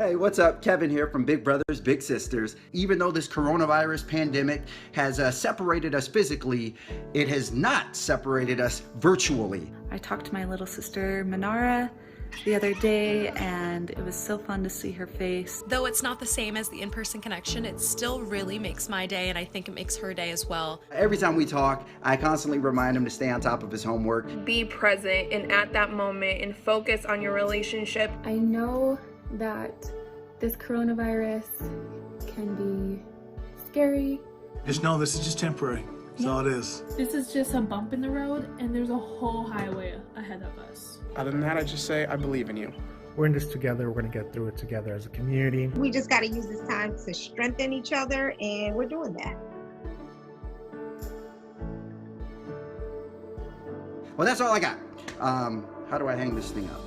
Hey, what's up? Kevin here from Big Brothers Big Sisters. Even though this coronavirus pandemic has separated us physically, it has not separated us virtually. I talked to my little sister Manara the other day, and it was so fun to see her face. Though it's not the same as the in-person connection, it still really makes my day, and I think it makes her day as well. Every time we talk, I constantly remind him to stay on top of his homework. Be present and at that moment and focus on your relationship. I know that this coronavirus can be scary. Just know this is just temporary. That's all it is. This is just a bump in the road, and there's a whole highway ahead of us. Other than that, I just say, I believe in you. We're in this together. We're going to get through it together as a community. We just got to use this time to strengthen each other, and we're doing that. Well, that's all I got. How do I hang this thing up?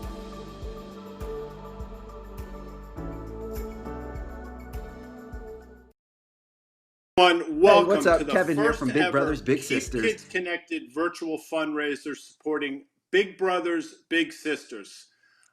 Welcome hey, what's up? to the Kevin here first from Big ever Brothers Big Keep Sisters. Kids Connected virtual fundraiser supporting Big Brothers Big Sisters.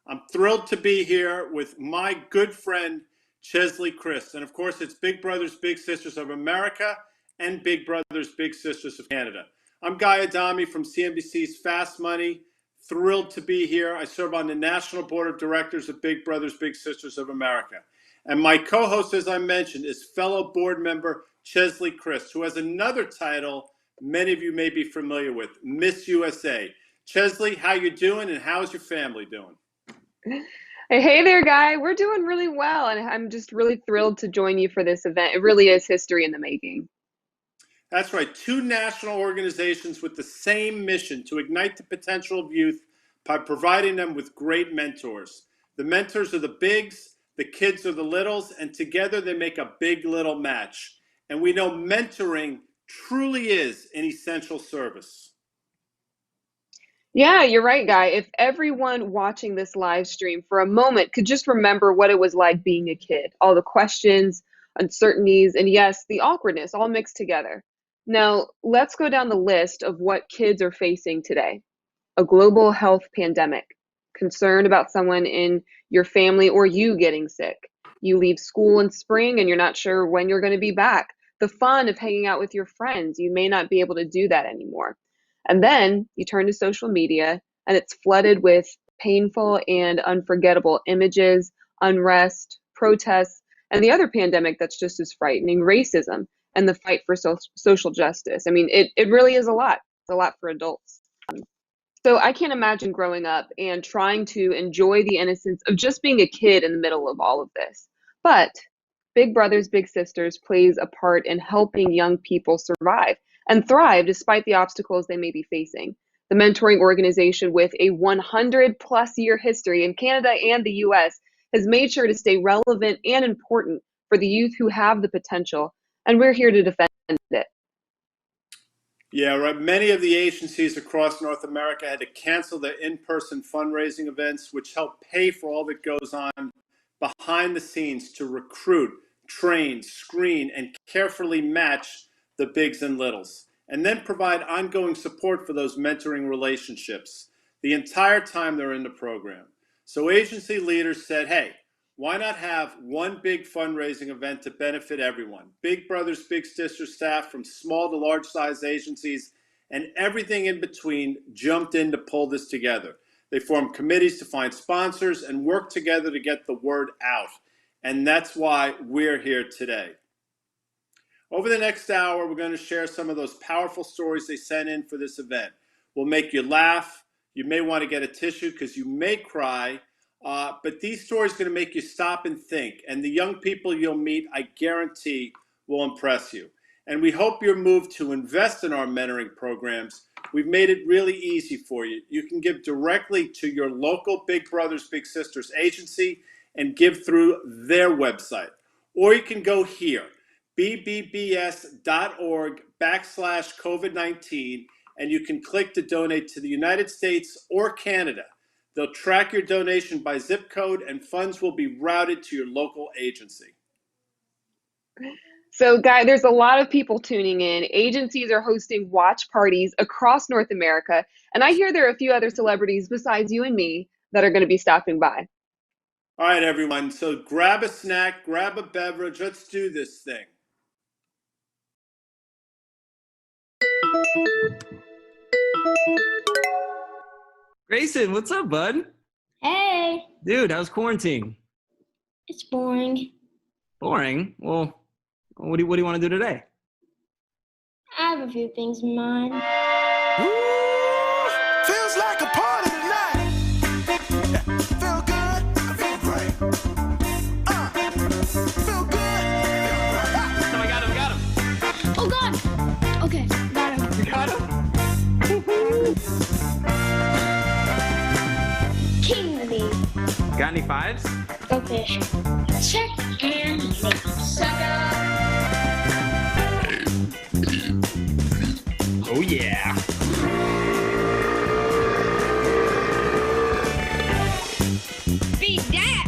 I'm thrilled to be here with my good friend Chesley Christ, and of course it's Big Brothers Big Sisters of America and Big Brothers Big Sisters of Canada. I'm Guy Adami from CNBC's Fast Money. Thrilled to be here. I serve on the National Board of Directors of Big Brothers Big Sisters of America. And my co-host, as I mentioned, is fellow board member Chesley Christ, who has another title many of you may be familiar with, Miss USA. Chesley, how you doing, and how's your family doing? Hey there, Guy. We're doing really well, and I'm just really thrilled to join you for this event. It really is history in the making. That's right. Two national organizations with the same mission to ignite the potential of youth by providing them with great mentors. The mentors are the bigs, the kids are the littles, and together they make a big little match. And we know mentoring truly is an essential service. Yeah, you're right, Guy. If everyone watching this live stream for a moment could just remember what it was like being a kid, all the questions, uncertainties, and yes, the awkwardness all mixed together. Now, let's go down the list of what kids are facing today. A global health pandemic, concern about someone in your family or you getting sick. You leave school in spring and you're not sure when you're going to be back. The fun of hanging out with your friends, you may not be able to do that anymore. And then you turn to social media and it's flooded with painful and unforgettable images, unrest, protests, and the other pandemic that's just as frightening, racism and the fight for social justice. I mean, it really is a lot. It's a lot for adults. So I can't imagine growing up and trying to enjoy the innocence of just being a kid in the middle of all of this. But Big Brothers Big Sisters plays a part in helping young people survive and thrive despite the obstacles they may be facing. The mentoring organization with a 100+ year history in Canada and the US has made sure to stay relevant and important for the youth who have the potential, and we're here to defend it. Yeah, right. Many of the agencies across North America had to cancel their in-person fundraising events, which help pay for all that goes on behind the scenes to recruit, train, screen, and carefully match the bigs and littles, and then provide ongoing support for those mentoring relationships the entire time they're in the program. So agency leaders said, hey, why not have one big fundraising event to benefit everyone? Big Brothers Big Sisters staff from small to large size agencies and everything in between jumped in to pull this together. They formed committees to find sponsors and work together to get the word out. And that's why we're here today. Over the next hour, we're going to share some of those powerful stories they sent in for this event. We'll make you laugh. You may want to get a tissue because you may cry. But these stories are going to make you stop and think. And the young people you'll meet, I guarantee, will impress you. And we hope you're moved to invest in our mentoring programs. We've made it really easy for you. You can give directly to your local Big Brothers Big Sisters agency and give through their website. Or you can go here, bbbs.org/COVID-19, and you can click to donate to the United States or Canada. They'll track your donation by zip code and funds will be routed to your local agency. So, Guy, there's a lot of people tuning in. Agencies are hosting watch parties across North America, and I hear there are a few other celebrities besides you and me that are going to be stopping by. All right, everyone. So grab a snack, grab a beverage. Let's do this thing. Grayson, what's up, bud? Hey, Dude, how's quarantine? it's boring. Boring? Well, what do you want to do today? I have a few things in mind. Feels like a party tonight. Feel good, feel great. Feel good. No, I got him. Oh God! Okay, got him. You got him? Kingsley. Got any fives? Go fish. Check and make sucker. Oh yeah. Beat that!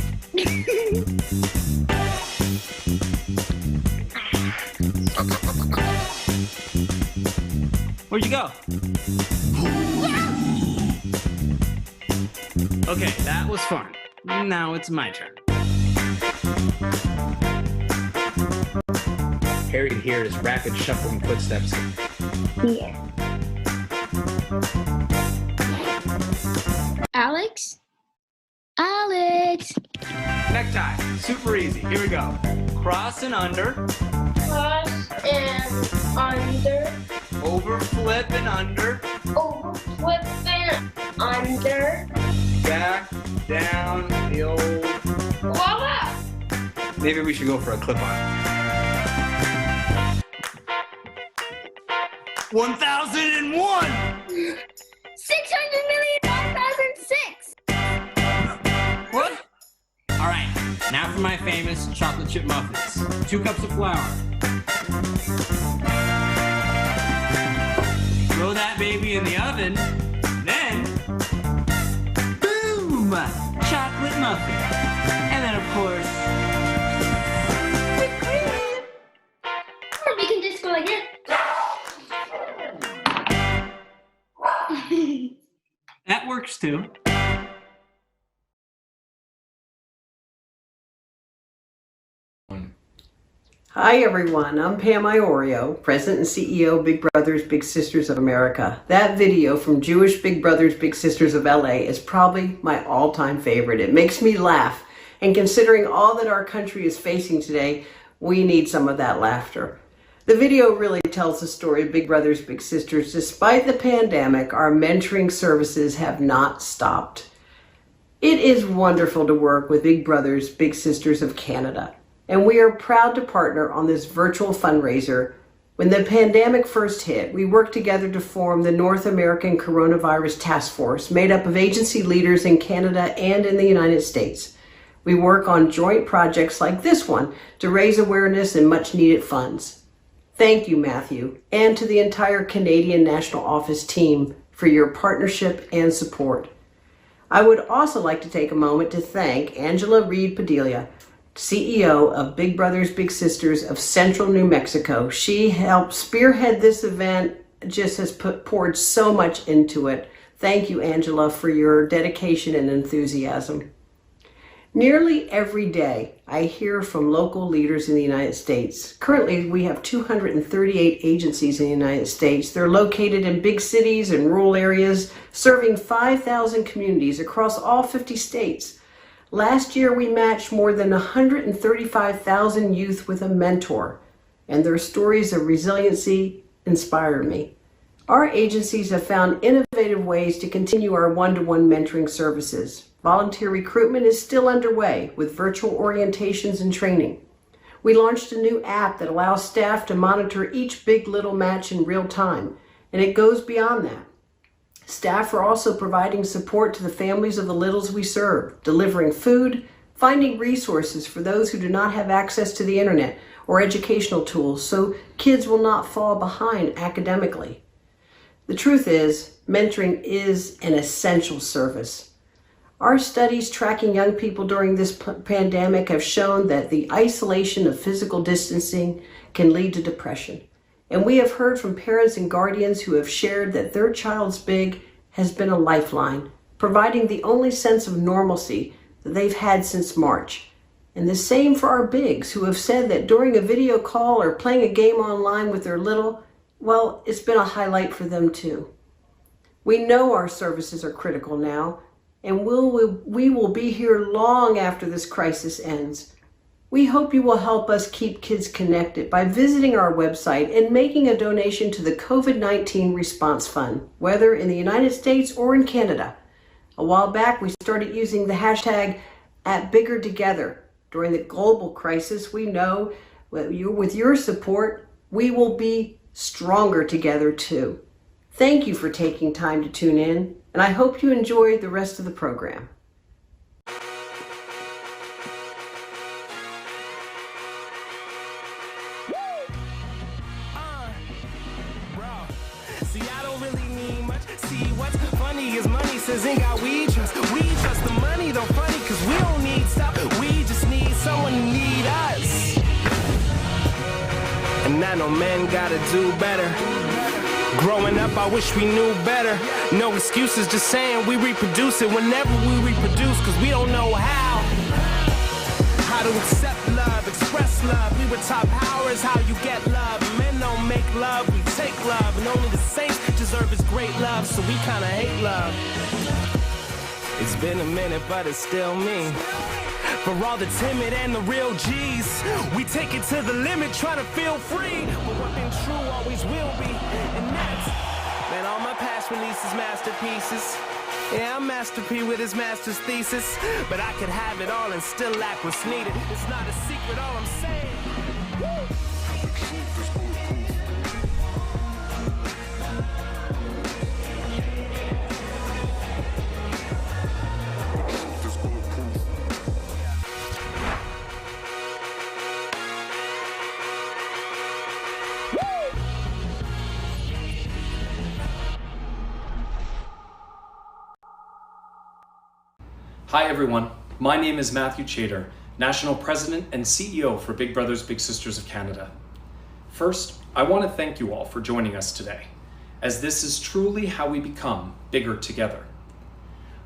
Where'd you go? Okay, that was fun. Now it's my turn. Harry can hear his rapid shuffling footsteps. Yeah. Alex? Alex! Necktie, super easy. Here we go. Cross and under. Cross and under. Over, flip and under. Over, flip and under. Back, down, the old... Voila! Maybe we should go for a clip-on. 1001! 600,000,006! What? All right, now for my famous chocolate chip muffins. 2 cups of flour. Throw that baby in the oven, then boom! Chocolate muffin. And then, of course, whipped cream. Or we can just go like this. That works too. Hi everyone, I'm Pam Iorio, President and CEO of Big Brothers Big Sisters of America. That video from Jewish Big Brothers Big Sisters of LA is probably my all-time favorite. It makes me laugh, and considering all that our country is facing today, we need some of that laughter. The video really tells the story of Big Brothers Big Sisters. Despite the pandemic, our mentoring services have not stopped. It is wonderful to work with Big Brothers Big Sisters of Canada. And we are proud to partner on this virtual fundraiser. When the pandemic first hit, we worked together to form the North American Coronavirus Task Force, made up of agency leaders in Canada and in the United States. We work on joint projects like this one to raise awareness and much needed funds. Thank you, Matthew, and to the entire Canadian National Office team for your partnership and support. I would also like to take a moment to thank Angela Reed Padilla, CEO of Big Brothers Big Sisters of Central New Mexico. She helped spearhead this event, just has poured so much into it. Thank you, Angela, for your dedication and enthusiasm. Nearly every day, I hear from local leaders in the United States. Currently, we have 238 agencies in the United States. They're located in big cities and rural areas, serving 5,000 communities across all 50 states. Last year, we matched more than 135,000 youth with a mentor, and their stories of resiliency inspire me. Our agencies have found innovative ways to continue our one-to-one mentoring services. Volunteer recruitment is still underway with virtual orientations and training. We launched a new app that allows staff to monitor each Big Little match in real time, and it goes beyond that. Staff are also providing support to the families of the littles we serve, delivering food, finding resources for those who do not have access to the internet or educational tools so kids will not fall behind academically. The truth is, mentoring is an essential service. Our studies tracking young people during this pandemic have shown that the isolation of physical distancing can lead to depression. And we have heard from parents and guardians who have shared that their child's Big has been a lifeline, providing the only sense of normalcy that they've had since March. And the same for our bigs who have said that during a video call or playing a game online with their little, well, it's been a highlight for them too. We know our services are critical now, and we will be here long after this crisis ends. We hope you will help us keep kids connected by visiting our website and making a donation to the COVID-19 Response Fund, whether in the United States or in Canada. A while back, we started using the hashtag @BiggerTogether. During the global crisis, we know that with your support, we will be stronger together too. Thank you for taking time to tune in, and I hope you enjoy the rest of the program. See, I don't really need much. See, what's funny is money says ain't got we trust. We trust the money, though funny, cause we don't need stuff. We just need someone to need us. And I know men gotta do better. Growing up, I wish we knew better. No excuses, just saying we reproduce it whenever we reproduce, cause we don't know how to accept love, express love. We were taught power is how you get love. Men don't make love, we take love. And only the saints deserve his great love, so we kinda hate love. It's been a minute, but it's still me. For all the timid and the real G's, we take it to the limit, trying to feel free. But what been true always will be. And that's, man, all my past releases masterpieces. Yeah, I'm Master P with his master's thesis. But I could have it all and still lack what's needed. It's not a secret, all I'm saying. Hi everyone, my name is Matthew Chater, National President and CEO for Big Brothers Big Sisters of Canada. First, I want to thank you all for joining us today, as this is truly how we become bigger together.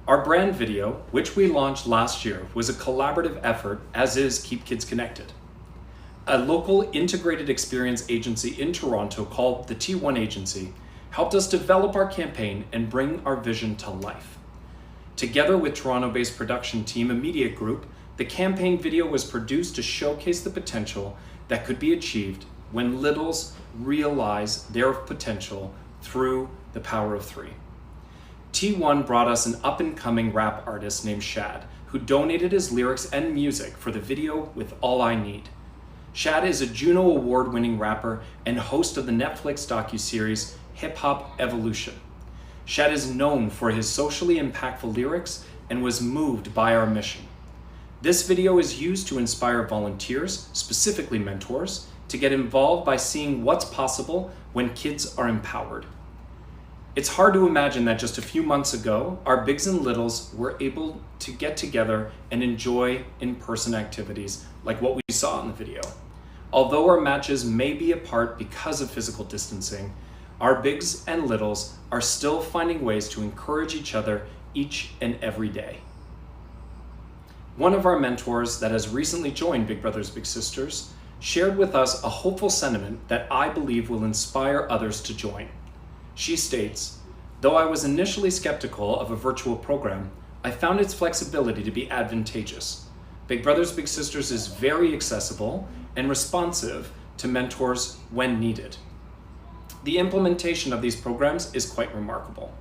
Our brand video, which we launched last year, was a collaborative effort, as is Keep Kids Connected. A local integrated experience agency in Toronto called the T1 Agency helped us develop our campaign and bring our vision to life. Together with Toronto-based production team Immediate Group, the campaign video was produced to showcase the potential that could be achieved when littles realize their potential through the power of three. T1 brought us an up-and-coming rap artist named Shad, who donated his lyrics and music for the video with All I Need. Shad is a Juno Award-winning rapper and host of the Netflix docuseries Hip Hop Evolution. Shad is known for his socially impactful lyrics and was moved by our mission. This video is used to inspire volunteers, specifically mentors, to get involved by seeing what's possible when kids are empowered. It's hard to imagine that just a few months ago, our bigs and littles were able to get together and enjoy in-person activities like what we saw in the video. Although our matches may be apart because of physical distancing, our bigs and littles are still finding ways to encourage each other each and every day. One of our mentors that has recently joined Big Brothers Big Sisters shared with us a hopeful sentiment that I believe will inspire others to join. She states, "Though I was initially skeptical of a virtual program, I found its flexibility to be advantageous. Big Brothers Big Sisters is very accessible and responsive to mentors when needed. The implementation of these programs is quite remarkable."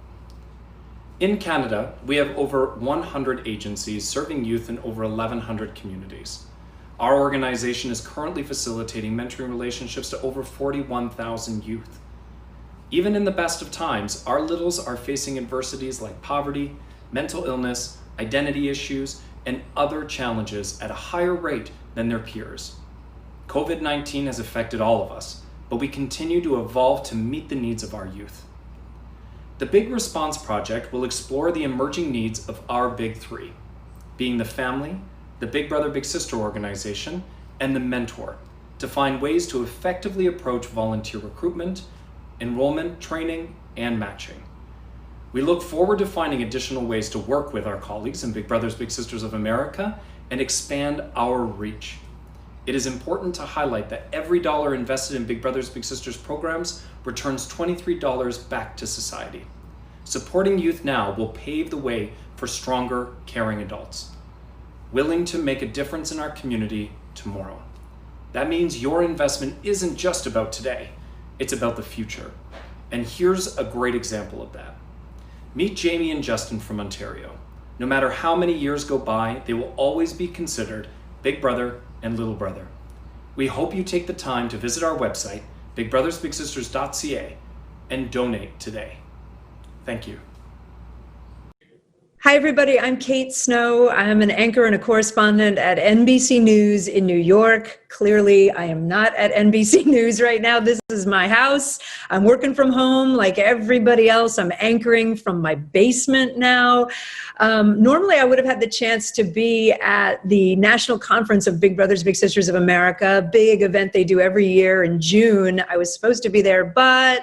In Canada, we have over 100 agencies serving youth in over 1,100 communities. Our organization is currently facilitating mentoring relationships to over 41,000 youth. Even in the best of times, our littles are facing adversities like poverty, mental illness, identity issues, and other challenges at a higher rate than their peers. COVID-19 has affected all of us, but we continue to evolve to meet the needs of our youth. The Big Response Project will explore the emerging needs of our Big Three, being the family, the Big Brother Big Sister organization, and the mentor, to find ways to effectively approach volunteer recruitment, enrollment, training, and matching. We look forward to finding additional ways to work with our colleagues in Big Brothers Big Sisters of America and expand our reach. It is important to highlight that every dollar invested in Big Brothers Big Sisters programs returns $23 back to society. Supporting youth now will pave the way for stronger, caring adults, willing to make a difference in our community tomorrow. That means your investment isn't just about today, it's about the future. And here's a great example of that. Meet Jamie and Justin from Ontario. No matter how many years go by, they will always be considered big brother and little brother. We hope you take the time to visit our website, bigbrothersbigsisters.ca, and donate today. Thank you. Hi, everybody. I'm Kate Snow. I'm an anchor and a correspondent at NBC News in New York. Clearly, I am not at NBC News right now. This is my house. I'm working from home like everybody else. I'm anchoring from my basement now. Normally, I would have had the chance to be at the National Conference of Big Brothers Big Sisters of America, a big event they do every year in June. I was supposed to be there, but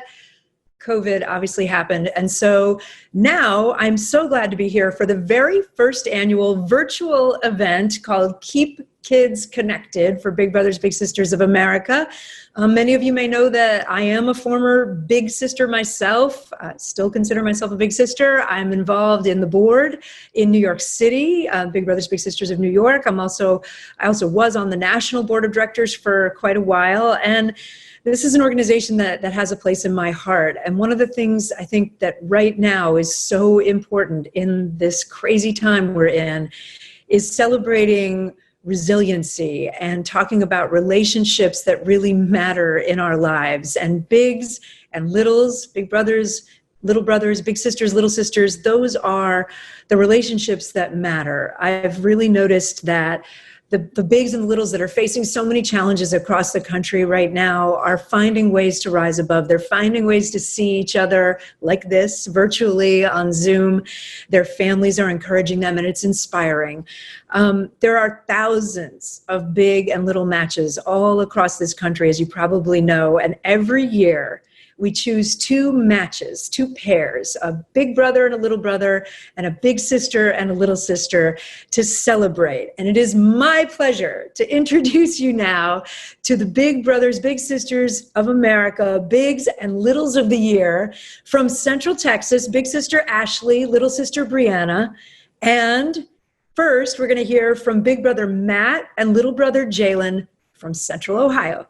COVID obviously happened. And so now I'm so glad to be here for the very first annual virtual event called Keep Kids Connected for Big Brothers Big Sisters of America. Many of you may know that I am a former big sister myself. I still consider myself a big sister. I'm involved in the board in New York City, Big Brothers Big Sisters of New York. I also was on the national board of directors for quite a while. And this is an organization that has a place in my heart. And one of the things I think that right now is so important in this crazy time we're in is celebrating resiliency and talking about relationships that really matter in our lives. And bigs and littles, big brothers, big sisters, little sisters, those are the relationships that matter. I've really noticed that the bigs and the littles that are facing so many challenges across the country right now are finding ways to rise above. They're finding ways to see each other like this, virtually on Zoom. Their families are encouraging them, and it's inspiring. There are thousands of big and little matches all across this country, as you probably know, and every year we choose two matches, two pairs, a big brother and a little brother, and a big sister and a little sister to celebrate. And it is my pleasure to introduce you now to the Big Brothers Big Sisters of America, Bigs and Littles of the Year from Central Texas, big sister Ashley, little sister Brianna. And first, we're going to hear from big brother Matt and little brother Jalen from Central Ohio.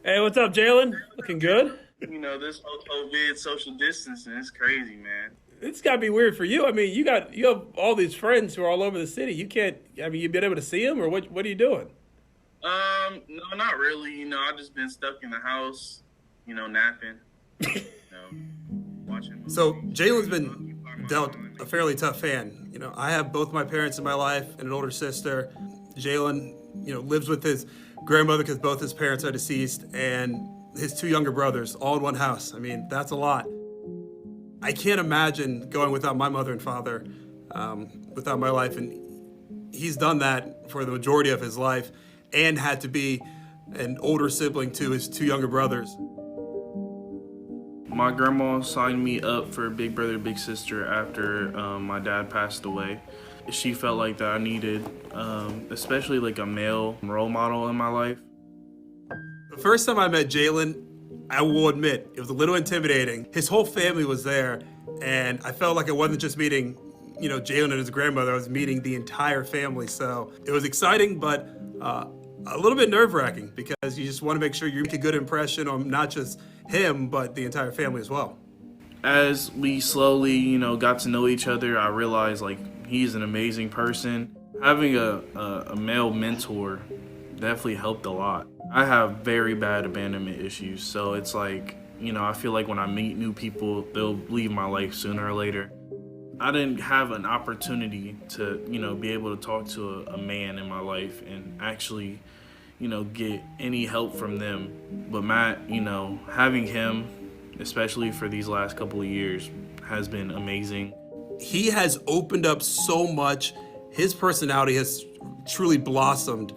Hey, what's up, Jalen? Looking good? You know, this whole COVID social distancing is crazy, man. It's got to be weird for you. I mean, you have all these friends who are all over the city. You can't, I mean, you've been able to see them, or what are you doing? No, not really. You know, I've just been stuck in the house, you know, napping, watching movies. So Jalen's been dealt a fairly tough hand. You know, I have both my parents in my life and an older sister. Jalen, you know, lives with his grandmother because both his parents are deceased, and his two younger brothers all in one house. I mean, that's a lot. I can't imagine going without my mother and father, without my life. And he's done that for the majority of his life and had to be an older sibling to his two younger brothers. My grandma signed me up for Big Brother, Big Sister after my dad passed away. She felt like that I needed, especially like a male role model in my life. The first time I met Jalen, I will admit, it was a little intimidating. His whole family was there, and I felt like I wasn't just meeting, you know, Jalen and his grandmother, I was meeting the entire family. So it was exciting, but a little bit nerve-wracking because you just want to make sure you make a good impression on not just him, but the entire family as well. As we slowly, you know, got to know each other, I realized like he's an amazing person. Having a male mentor definitely helped a lot. I have very bad abandonment issues, so it's like, you know, I feel like when I meet new people, they'll leave my life sooner or later. I didn't have an opportunity to, you know, be able to talk to a man in my life and actually, you know, get any help from them. But Matt, you know, having him, especially for these last couple of years, has been amazing. He has opened up so much. His personality has truly blossomed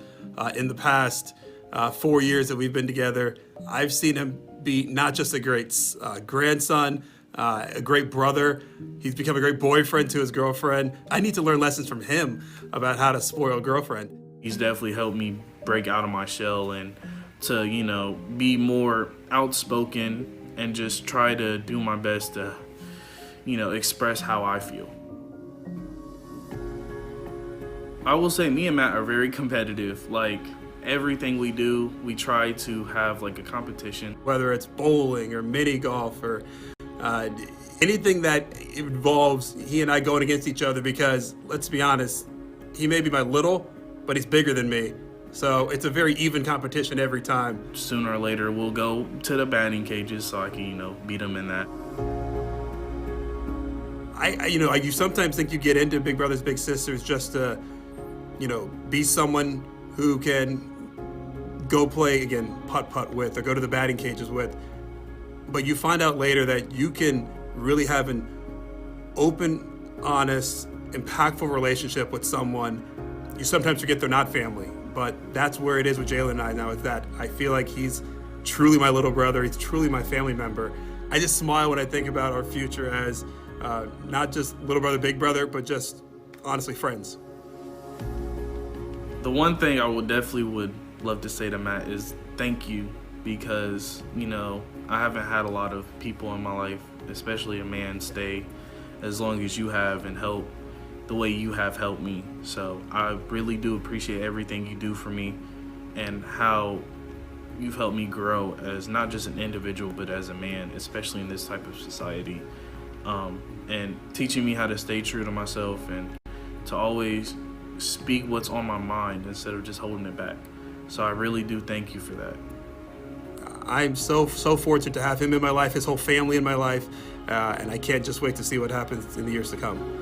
in the past 4 years that we've been together. I've seen him be not just a great grandson, a great brother. He's become a great boyfriend to his girlfriend. I need to learn lessons from him about how to spoil a girlfriend. He's definitely helped me break out of my shell and to, you know, be more outspoken and just try to do my best to, you know, express how I feel. I will say me and Matt are very competitive. Like, everything we do, we try to have like a competition. Whether it's bowling or mini golf or anything that involves he and I going against each other, because let's be honest, he may be my little, but he's bigger than me. So it's a very even competition every time. Sooner or later, we'll go to the batting cages so I can, you know, beat him in that. You sometimes think you get into Big Brothers Big Sisters just to, you know, be someone who can go play, again, putt-putt with or go to the batting cages with. But you find out later that you can really have an open, honest, impactful relationship with someone. You sometimes forget they're not family, but that's where it is with Jalen and I now, is that I feel like he's truly my little brother. He's truly my family member. I just smile when I think about our future as not just little brother, big brother, but just honestly friends. The one thing I would love to say to Matt is thank you, because, you know, I haven't had a lot of people in my life, especially a man, stay as long as you have and help the way you have helped me. So I really do appreciate everything you do for me and how you've helped me grow as not just an individual, but as a man, especially in this type of society. And teaching me how to stay true to myself and to always speak what's on my mind instead of just holding it back. So I really do thank you for that. I'm so fortunate to have him in my life, his whole family in my life, and I can't just wait to see what happens in the years to come.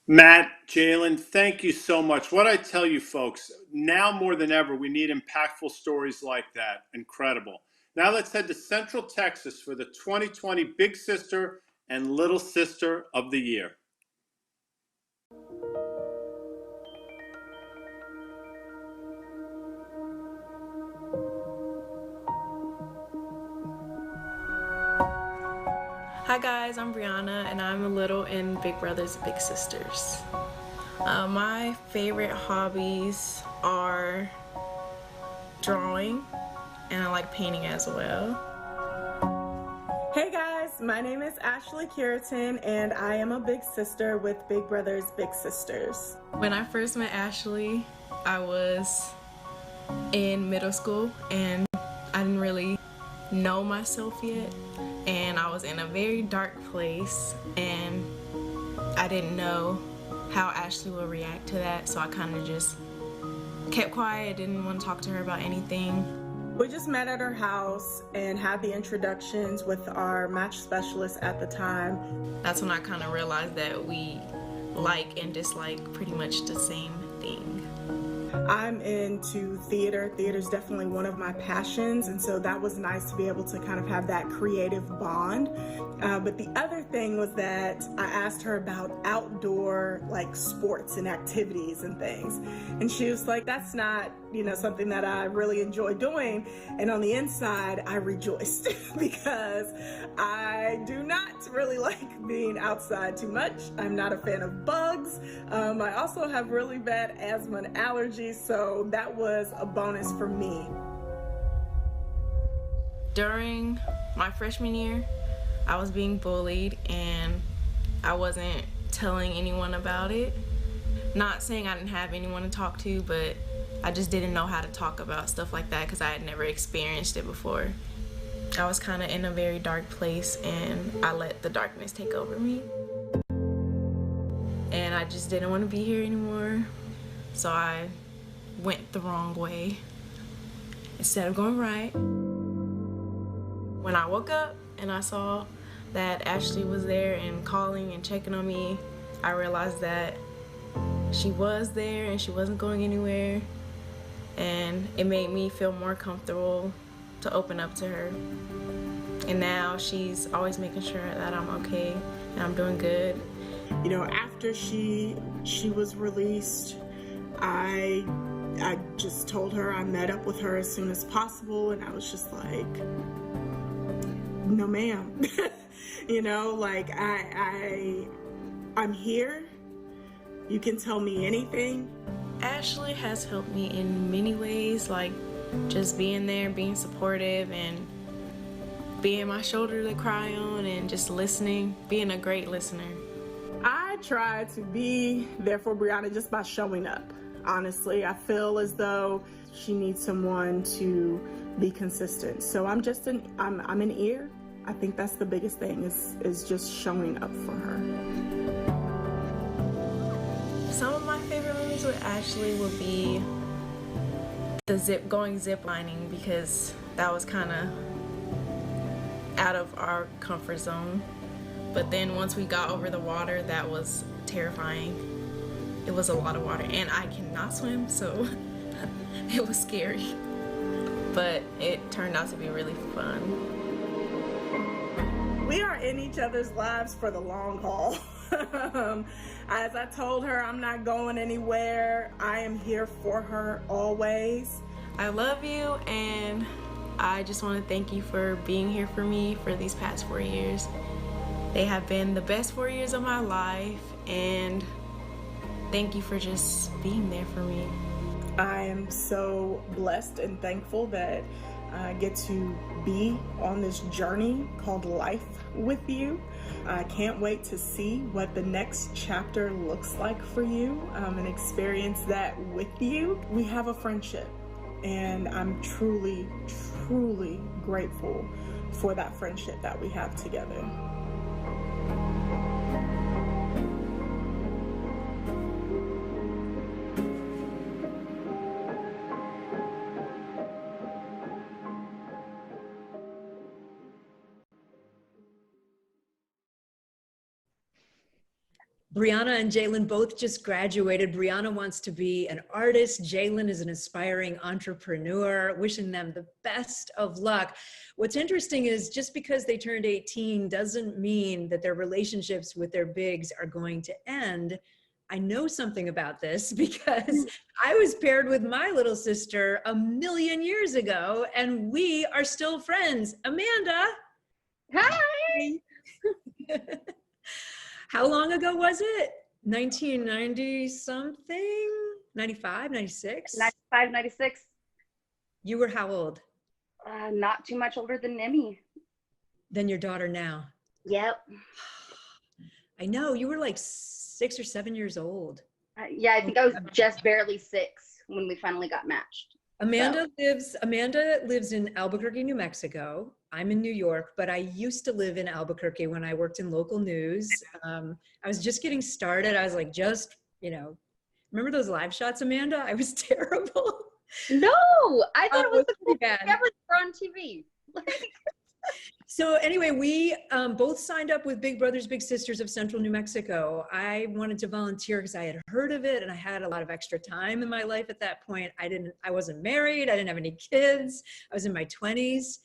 Matt, Jalen, thank you so much. What I tell you folks, now more than ever, we need impactful stories like that. Incredible. Now let's head to Central Texas for the 2020 Big Sister and Little Sister of the Year. Hi guys, I'm Brianna and I'm a little in Big Brothers Big Sisters. My favorite hobbies are drawing, and I like painting as well. Hey guys, my name is Ashley Curitan and I am a big sister with Big Brothers Big Sisters. When I first met Ashley, I was in middle school and I didn't really know myself yet, and I was in a very dark place and I didn't know how Ashley would react to that, so I kind of just kept quiet, didn't want to talk to her about anything. We just met at her house and had the introductions with our match specialist at the time. That's when I kind of realized that we like and dislike pretty much the same thing. I'm into theater. Theater's definitely one of my passions, and so that was nice to be able to kind of have that creative bond. But the other thing was that I asked her about outdoor like sports and activities and things, and she was like, that's not, something that I really enjoy doing. And on the inside, I rejoiced because I do not really like being outside too much. I'm not a fan of bugs. I also have really bad asthma and allergies, so that was a bonus for me. During my freshman year, I was being bullied and I wasn't telling anyone about it. Not saying I didn't have anyone to talk to, but I just didn't know how to talk about stuff like that because I had never experienced it before. I was kind of in a very dark place and I let the darkness take over me. And I just didn't want to be here anymore. So I went the wrong way instead of going right. When I woke up and I saw that Ashley was there and calling and checking on me, I realized that she was there and she wasn't going anywhere. And it made me feel more comfortable to open up to her. And now she's always making sure that I'm okay and I'm doing good. You know, after she was released, I just told her, I met up with her as soon as possible, and I was just like, no ma'am. You know, like I'm here. You can tell me anything. Ashley has helped me in many ways, like just being there, being supportive, and being my shoulder to cry on, and just listening, being a great listener. I try to be there for Brianna just by showing up. Honestly, I feel as though she needs someone to be consistent. So I'm an ear. I think that's the biggest thing is just showing up for her. Some of my favorite movies with Ashley would be going zip lining, because that was kind of out of our comfort zone. But then once we got over the water, that was terrifying. It was a lot of water, and I cannot swim, so it was scary. But it turned out to be really fun. We are in each other's lives for the long haul. As I told her, I'm not going anywhere. I am here for her always. I love you, and I just want to thank you for being here for me for these past 4 years. They have been the best 4 years of my life, and thank you for just being there for me. I am so blessed and thankful that I get to be on this journey called life with you. I can't wait to see what the next chapter looks like for you and experience that with you. We have a friendship, and I'm truly, truly grateful for that friendship that we have together. Brianna and Jalen both just graduated. Brianna wants to be an artist. Jalen is an aspiring entrepreneur. Wishing them the best of luck. What's interesting is just because they turned 18 doesn't mean that their relationships with their bigs are going to end. I know something about this because I was paired with my little sister 1,000,000 years ago, and we are still friends. Amanda. Hi. How long ago was it? 1990 something? 95, 96? 95, 96. You were how old? Not too much older than Emmy. Than your daughter now? Yep. I know, you were like 6 or 7 years old. Yeah, I think I was just barely 6 when we finally got matched. Amanda lives in Albuquerque, New Mexico. I'm in New York, but I used to live in Albuquerque when I worked in local news. I was just getting started. I was like, remember those live shots, Amanda? I was terrible. No, I thought it was the coolest thing ever on TV. So anyway, we both signed up with Big Brothers Big Sisters of Central New Mexico. I wanted to volunteer because I had heard of it and I had a lot of extra time in my life at that point. I wasn't married, I didn't have any kids, I was in my 20s.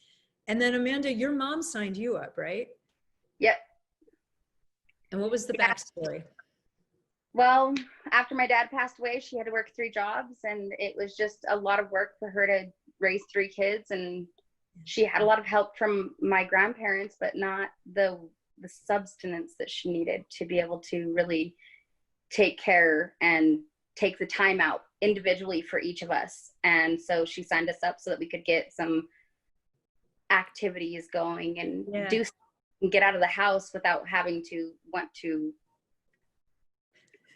And then Amanda, your mom signed you up, right? Yep. And what was the backstory? Well, after my dad passed away, she had to work 3 jobs, and it was just a lot of work for her to raise 3 kids, and she had a lot of help from my grandparents, but not the substance that she needed to be able to really take care and take the time out individually for each of us. And so she signed us up so that we could get some activities going and do and get out of the house without having to want to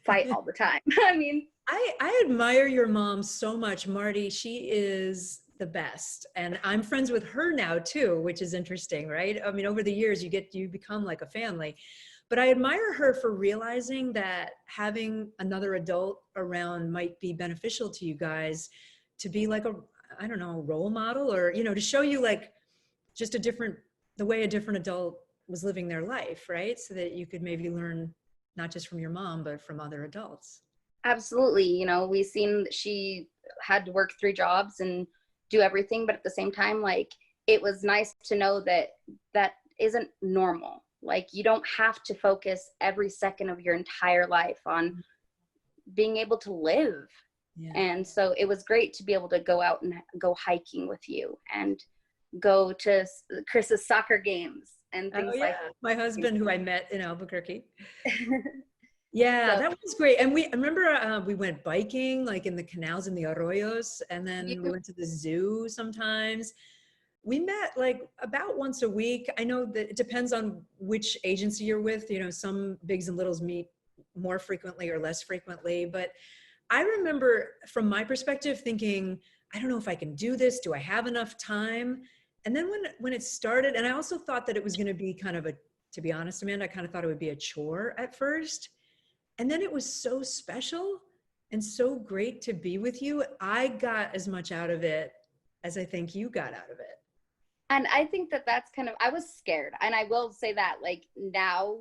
fight all the time. I mean, I admire your mom so much, Marty. She is the best, and I'm friends with her now too, which is interesting, right? I mean, over the years you become like a family. But I admire her for realizing that having another adult around might be beneficial to you guys, to be like a role model, or to show you like just the way a different adult was living their life, right? So that you could maybe learn not just from your mom, but from other adults. Absolutely. We seen that she had to work 3 jobs and do everything, but at the same time, like, it was nice to know that that isn't normal. Like, you don't have to focus every second of your entire life on being able to live. Yeah. And so it was great to be able to go out and go hiking with you and go to Chris's soccer games and things like that. My husband, who I met in Albuquerque. Yeah, so, that was great. And I remember we went biking, like in the canals and the arroyos, and then we went to the zoo sometimes. We met like about once a week. I know that it depends on which agency you're with. You know, some bigs and littles meet more frequently or less frequently. But I remember from my perspective thinking, I don't know if I can do this. Do I have enough time? And then when it started, and I also thought that it was going to be kind of to be honest, Amanda, I kind of thought it would be a chore at first. And then it was so special and so great to be with you. I got as much out of it as I think you got out of it. And I think that that's kind of, I was scared. And I will say that, like, now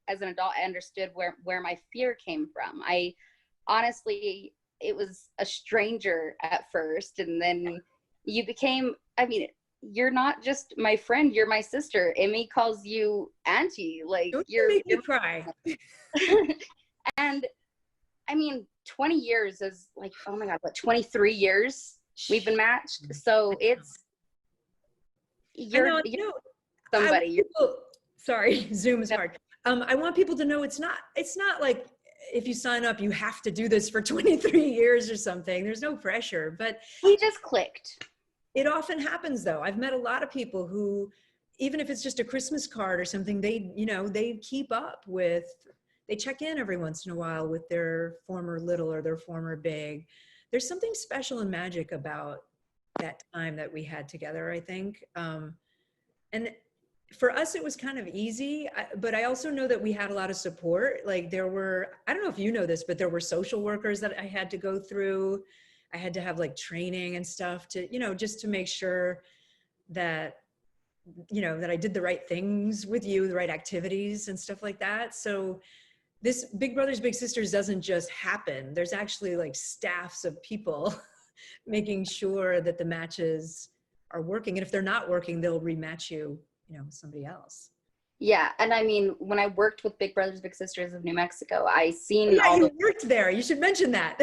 as an adult, I understood where my fear came from. I honestly, it was a stranger at first. And then you became, I mean, you're not just my friend, you're my sister. Emmy calls you auntie. Like, you're make me cry. And I mean, 20 years is like, oh my God, what, 23 years we've been matched. So it's, you're somebody. Sorry, Zoom is hard. I want people to know it's not like if you sign up, you have to do this for 23 years or something. There's no pressure, but we just clicked. It often happens though. I've met a lot of people who, even if it's just a Christmas card or something, they keep up with, they check in every once in a while with their former little or their former big. There's something special and magic about that time that we had together, I think. And for us, it was kind of easy, but I also know that we had a lot of support. Like there were, I don't know if you know this, but there were social workers that I had to go through. I had to have like training and stuff to, just to make sure that, that I did the right things with you, the right activities and stuff like that. So this Big Brothers Big Sisters doesn't just happen. There's actually like staffs of people making sure that the matches are working. And if they're not working, they'll rematch you, with somebody else. Yeah. And I mean, when I worked with Big Brothers Big Sisters of New Mexico, I seen you worked there. You should mention that.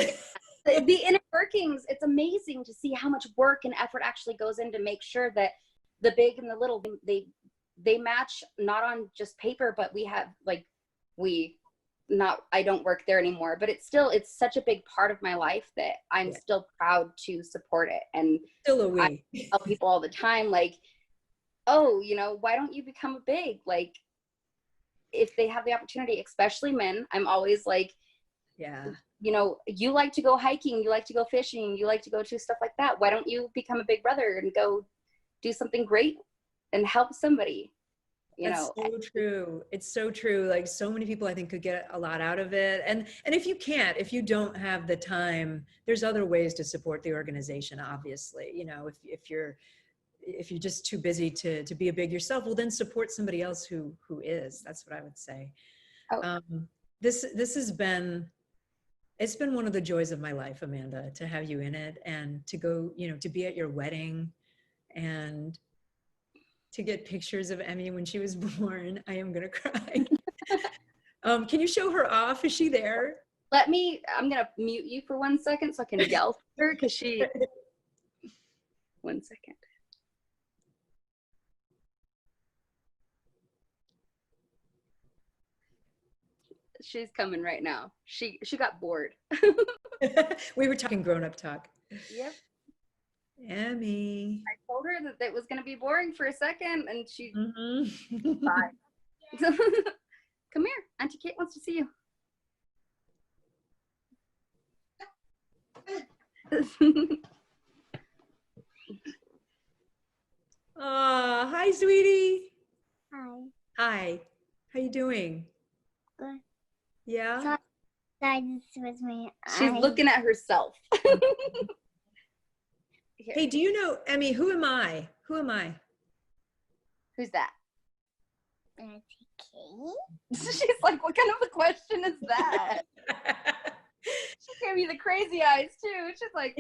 The inner workings, it's amazing to see how much work and effort actually goes in to make sure that the big and the little, they match, not on just paper, but we have like, I don't work there anymore, but it's such a big part of my life that I'm still proud to support it. And I tell people all the time, like, oh, why don't you become a big? Like, if they have the opportunity, especially men, I'm always like, yeah, you like to go hiking, you like to go fishing, you like to go to stuff like that. Why don't you become a big brother and go do something great and help somebody? That's so true. It's so true. Like so many people I think could get a lot out of it. And if you don't have the time, there's other ways to support the organization, obviously. If you're just too busy to be a big yourself, well then support somebody else who is. That's what I would say. This has been, it's been one of the joys of my life, Amanda, to have you in it and to go, to be at your wedding and to get pictures of Emmy when she was born. I am gonna cry. Can you show her off? Is she there? I'm gonna mute you for 1 second so I can yell for her because she, 1 second. She's coming right now. She got bored. We were talking grown-up talk. Yep. Emmy. I told her that it was going to be boring for a second, and she bye. Come here, Auntie Kate wants to see you. Hi, sweetie. Hi. Hi. How you doing? Good. Yeah. This was me. She's looking at herself. Hey, do you know, Emmy, who am I? Who am I? Who's that? Auntie Kate. She's like, what kind of a question is that? She gave me the crazy eyes too. She's like,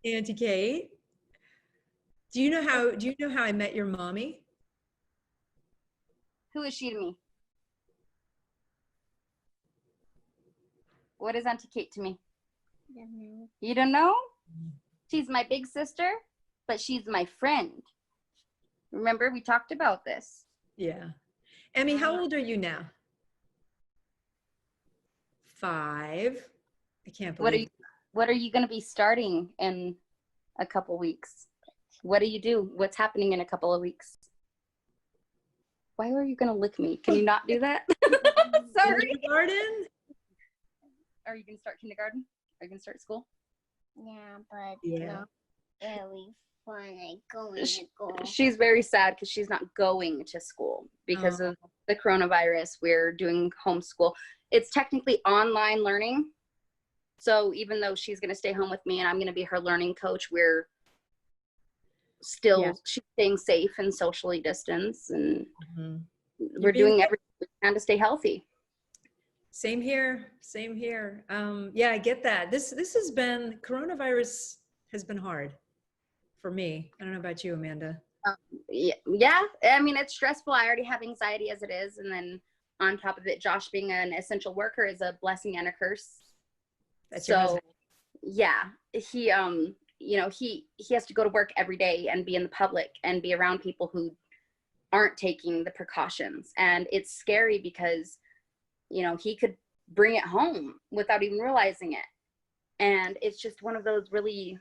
Auntie Kate. Do you know how I met your mommy? Who is she to me? What is Auntie Kate to me? You don't know? She's my big sister, but she's my friend. Remember, we talked about this. Yeah. Emmy, how old are you now? 5. I can't believe What are you going to be starting in a couple weeks? What do you do? What's happening in a couple of weeks? Why are you going to lick me? Can you not do that? Sorry. Kindergarten? Are you going to start kindergarten? Are you going to start school? Yeah, but Yeah. very fun. Like going to school. She's very sad because she's not going to school because of the coronavirus. We're doing homeschool. It's technically online learning. So even though she's going to stay home with me and I'm going to be her learning coach, we're still she's staying safe and socially distanced, and we're doing everything we can to stay healthy. Same here. Same here. Yeah, I get that. This has been, coronavirus has been hard for me. I don't know about you, Amanda. Yeah. I mean, it's stressful. I already have anxiety as it is. And then on top of it, Josh being an essential worker is a blessing and a curse. That's your husband. Yeah, he, you know, he has to go to work every day and be in the public and be around people who aren't taking the precautions. And it's scary because, you know, he could bring it home without even realizing it. And it's just one of those really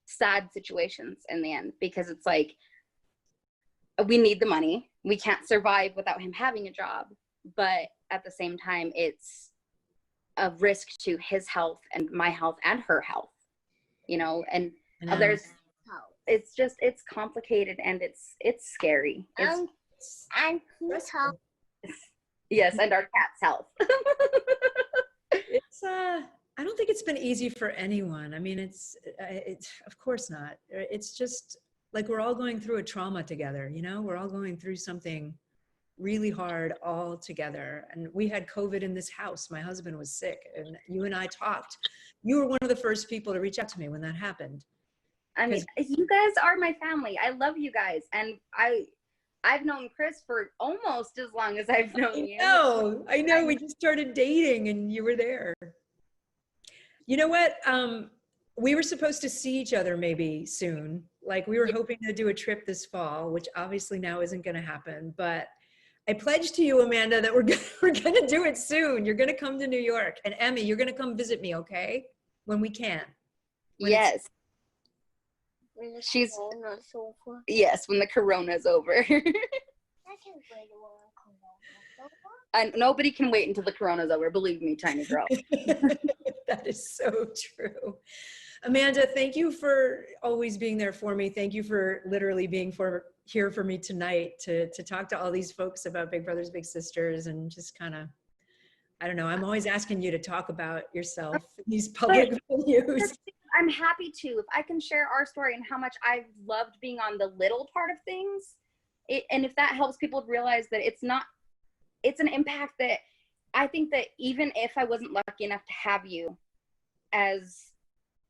sad situations in the end, because it's like, we need the money. We can't survive without him having a job. But at the same time, it's a risk to his health and my health and her health, you know, and it's complicated and it's scary. And who's health? Yes, and our cat's health. It's I don't think it's been easy for anyone. I mean, it's of course not. It's just like we're all going through a trauma together, you know? We're all going through something really hard all together. And we had COVID in this house. My husband was sick and you and I talked. You were one of the first people to reach out to me when that happened. I mean, you guys are my family. I love you guys. And I've known Chris for almost as long as I've known you. I know. We just started dating and you were there. You know what? We were supposed to see each other maybe soon. Like we were hoping to do a trip this fall, which obviously now isn't going to happen. But I pledge to you, Amanda, that we're going to do it soon. You're going to come to New York. And Emmy, you're going to come visit me, okay? When we can. Yes. Yes, when the corona's over. And nobody can wait until the corona's over. Believe me, tiny girl. That is so true. Amanda, thank you for always being there for me. Thank you for literally being here for me tonight to talk to all these folks about Big Brothers Big Sisters and just kind of, I don't know, I'm always asking you to talk about yourself in these public venues. I'm happy to. If I can share our story and how much I've loved being on the little part of things, and if that helps people realize that it's an impact that I think that even if I wasn't lucky enough to have you as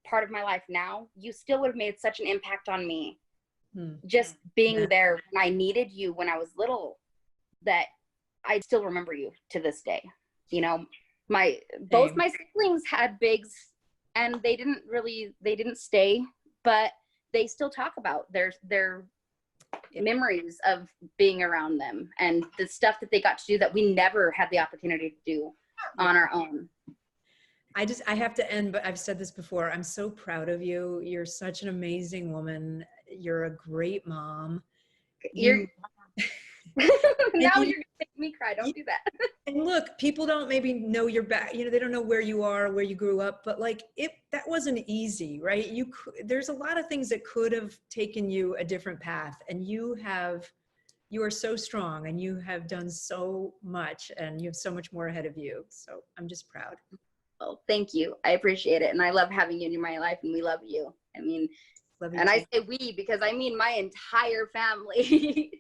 part of my life now, you still would have made such an impact on me. Just being there when I needed you when I was little, that I still remember you to this day. You know, both my siblings had bigs and they didn't stay, but they still talk about their memories of being around them and the stuff that they got to do that we never had the opportunity to do on our own. I have to end, but I've said this before. I'm so proud of you. You're such an amazing woman. You're a great mom. Now you're gonna make me cry. Don't do that. And look, people don't maybe know your back. You know, they don't know where you are, where you grew up. But like, that wasn't easy, right? There's a lot of things that could have taken you a different path, and you are so strong, and you have done so much, and you have so much more ahead of you. So I'm just proud. Oh, thank you. I appreciate it, and I love having you in my life, and we love you. I mean. And I say we because I mean my entire family.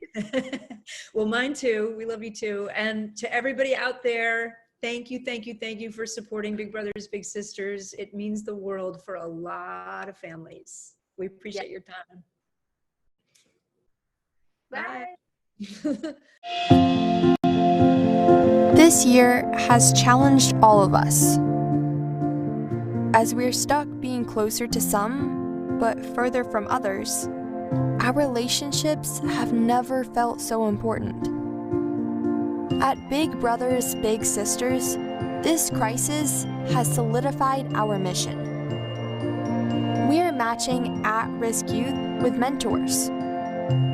Well, mine too. We love you too. And to everybody out there, thank you for supporting Big Brothers Big Sisters. It means the world for a lot of families. We appreciate your time. Bye. This year has challenged all of us. As we're stuck being closer to some, but further from others, our relationships have never felt so important. At Big Brothers Big Sisters, this crisis has solidified our mission. We are matching at-risk youth with mentors,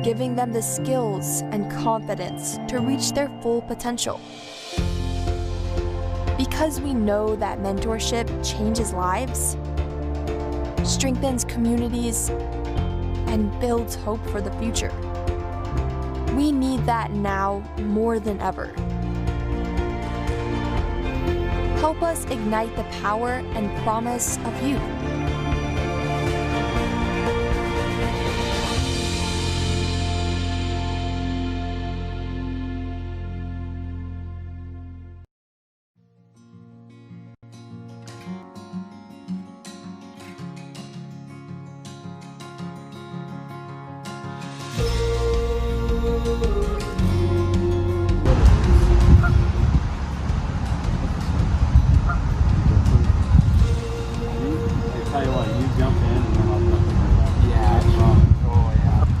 giving them the skills and confidence to reach their full potential. Because we know that mentorship changes lives, strengthens communities, and builds hope for the future. We need that now more than ever. Help us ignite the power and promise of youth.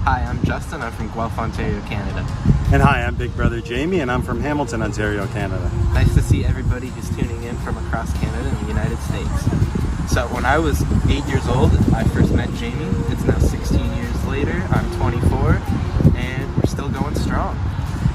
Hi, I'm Justin. I'm from Guelph, Ontario, Canada. And hi, I'm Big Brother Jamie, and I'm from Hamilton, Ontario, Canada. Nice to see everybody who's tuning in from across Canada and the United States. So when I was 8 years old, I first met Jamie. It's now 16 years later. I'm 24, and we're still going strong.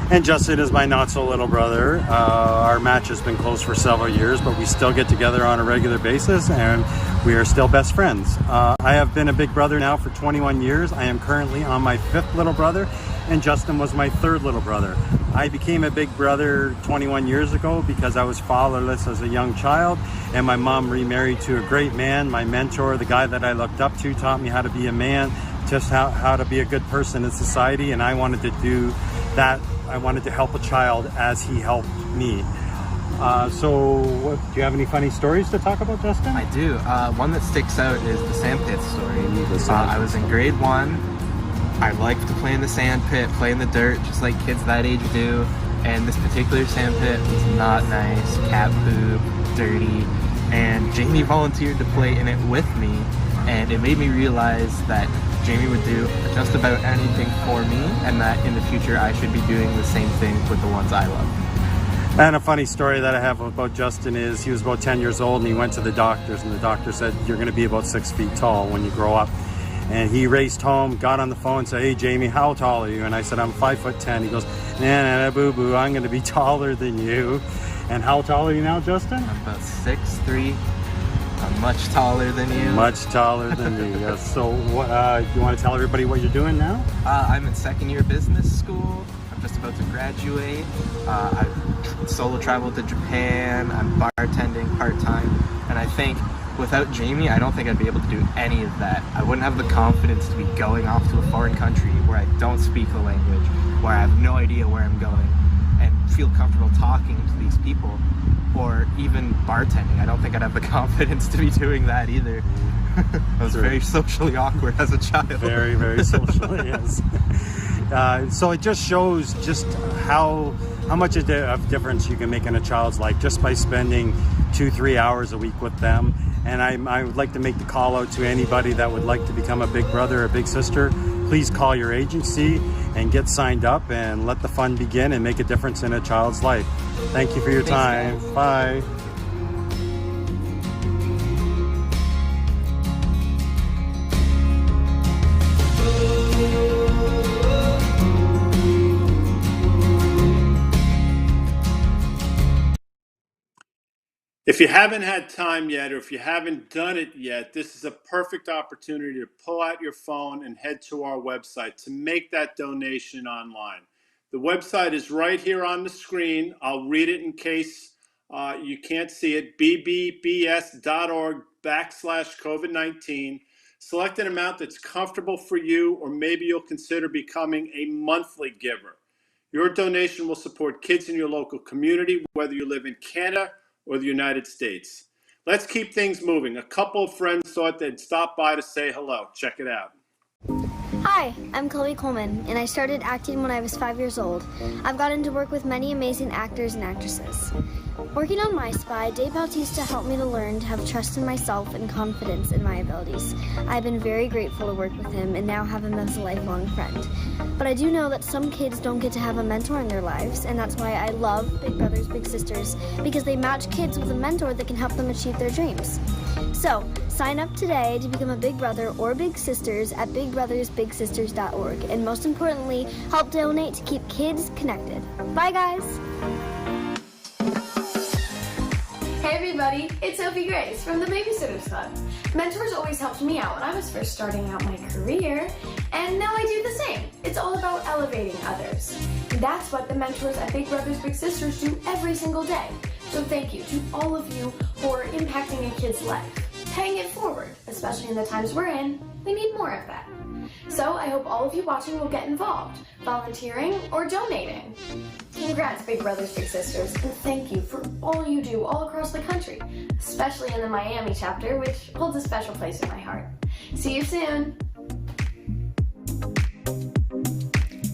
And Justin is my not-so-little brother. Our match has been close for several years, but we still get together on a regular basis, and we are still best friends. I have been a big brother now for 21 years. I am currently on my 5th little brother, and Justin was my 3rd little brother. I became a big brother 21 years ago because I was fatherless as a young child, and my mom remarried to a great man. My mentor, the guy that I looked up to, taught me how to be a man, just how to be a good person in society, and I wanted to do that. I wanted to help a child as he helped me. Do you have any funny stories to talk about, Justin? I do. One that sticks out is the sandpit story. I was in grade 1. I liked to play in the sandpit, play in the dirt, just like kids that age do. And this particular sandpit was not nice, cat poop, dirty. And Jamie volunteered to play in it with me. And it made me realize that Jamie would do just about anything for me, and that in the future I should be doing the same thing with the ones I love. And a funny story that I have about Justin is he was about 10 years old and he went to the doctors, and the doctor said, you're going to be about 6 feet tall when you grow up. And he raced home, got on the phone and said, hey Jamie, how tall are you? And I said, I'm 5'10". He goes, nah, boo-boo, I'm going to be taller than you. And how tall are you now, Justin? I'm about 6'3". I'm much taller than you. Much taller than you, yes. So you want to tell everybody what you're doing now? I'm in 2nd year business school. I'm just about to graduate. I've solo traveled to Japan. I'm bartending part-time. And I think without Jamie, I don't think I'd be able to do any of that. I wouldn't have the confidence to be going off to a foreign country where I don't speak the language, where I have no idea where I'm going, and feel comfortable talking to these people. Or even bartending. I don't think I'd have the confidence to be doing that either. I was very socially awkward as a child. Very, very socially, yes. So it just shows just how much of difference you can make in a child's life just by spending 2-3 hours a week with them. And I would like to make the call out to anybody that would like to become a big brother or big sister. Please call your agency and get signed up and let the fun begin and make a difference in a child's life. Thank you for your time. Bye. If you haven't had time yet, or if you haven't done it yet, this is a perfect opportunity to pull out your phone and head to our website to make that donation online. The website is right here on the screen. I'll read it in case you can't see it. bbbs.org/COVID-19. Select an amount that's comfortable for you, or maybe you'll consider becoming a monthly giver. Your donation will support kids in your local community, whether you live in Canada or the United States. Let's keep things moving. A couple of friends thought they'd stop by to say hello. Check it out. Hi Hi, I'm Chloe Coleman, and I started acting when I was 5 years old. I've gotten to work with many amazing actors and actresses. Working on My Spy, Dave Bautista helped me to learn to have trust in myself and confidence in my abilities. I've been very grateful to work with him and now have him as a lifelong friend. But I do know that some kids don't get to have a mentor in their lives, and that's why I love Big Brothers Big Sisters, because they match kids with a mentor that can help them achieve their dreams. So, sign up today to become a Big Brother or Big Sisters at bigbrothersbigsisters.org, and most importantly, help donate to keep kids connected. Bye, guys! Hey everybody, it's Sophie Grace from the Babysitters Club. Mentors always helped me out when I was first starting out my career, and now I do the same. It's all about elevating others. That's what the mentors at Big Brothers Big Sisters do every single day. So thank you to all of you for impacting a kid's life, paying it forward, especially in the times we're in. We need more of that. So I hope all of you watching will get involved, volunteering or donating. Congrats, Big Brothers Big Sisters, and thank you for all you do all across the country, especially in the Miami chapter, which holds a special place in my heart. See you soon.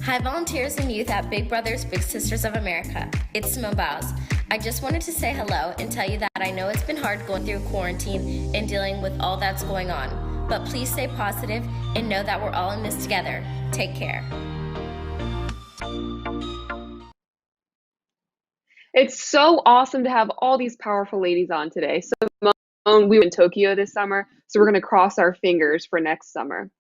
Hi, volunteers and youth at Big Brothers Big Sisters of America. It's Simone Biles. I just wanted to say hello and tell you that I know it's been hard going through quarantine and dealing with all that's going on. But please stay positive and know that we're all in this together. Take care. It's so awesome to have all these powerful ladies on today. Simone, we were in Tokyo this summer, so we're going to cross our fingers for next summer.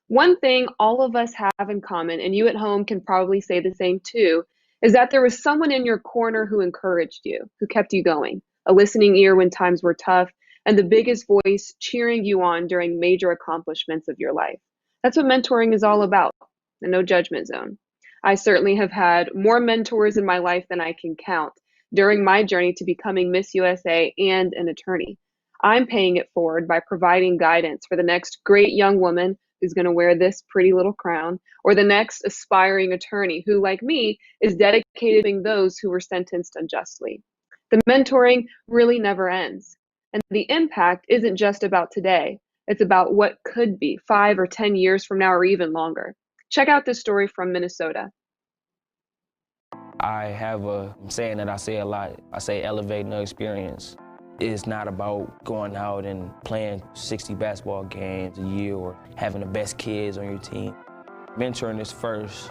One thing all of us have in common, and you at home can probably say the same too, is that there was someone in your corner who encouraged you, who kept you going, a listening ear when times were tough, and the biggest voice cheering you on during major accomplishments of your life. That's what mentoring is all about, and no judgment zone. I certainly have had more mentors in my life than I can count during my journey to becoming Miss USA and an attorney. I'm paying it forward by providing guidance for the next great young woman who's going to wear this pretty little crown, or the next aspiring attorney who, like me, is dedicated to those who were sentenced unjustly. The mentoring really never ends. And the impact isn't just about today. It's about what could be 5 or 10 years from now or even longer. Check out this story from Minnesota. I have a saying that I say a lot. I say elevating the experience. It's not about going out and playing 60 basketball games a year or having the best kids on your team. Mentoring is first.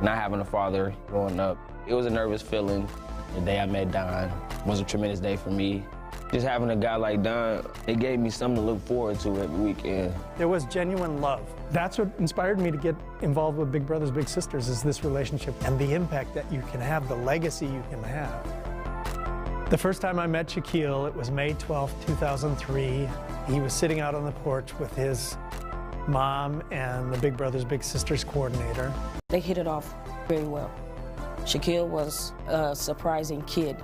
Not having a father growing up, it was a nervous feeling. The day I met Don was a tremendous day for me. Just having a guy like Don, it gave me something to look forward to every weekend. There was genuine love. That's what inspired me to get involved with Big Brothers Big Sisters, is this relationship and the impact that you can have, the legacy you can have. The first time I met Shaquille, it was May 12th, 2003. He was sitting out on the porch with his mom and the Big Brothers Big Sisters coordinator. They hit it off very well. Shaquille was a surprising kid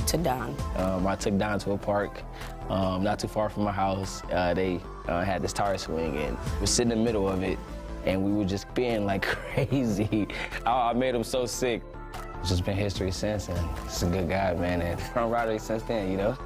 to Don. I took Don to a park not too far from my house. They had this tire swing and we're sitting in the middle of it and we were just being like crazy. I made him so sick. It's just been history since, and he's a good guy, man, and front rider since then, you know?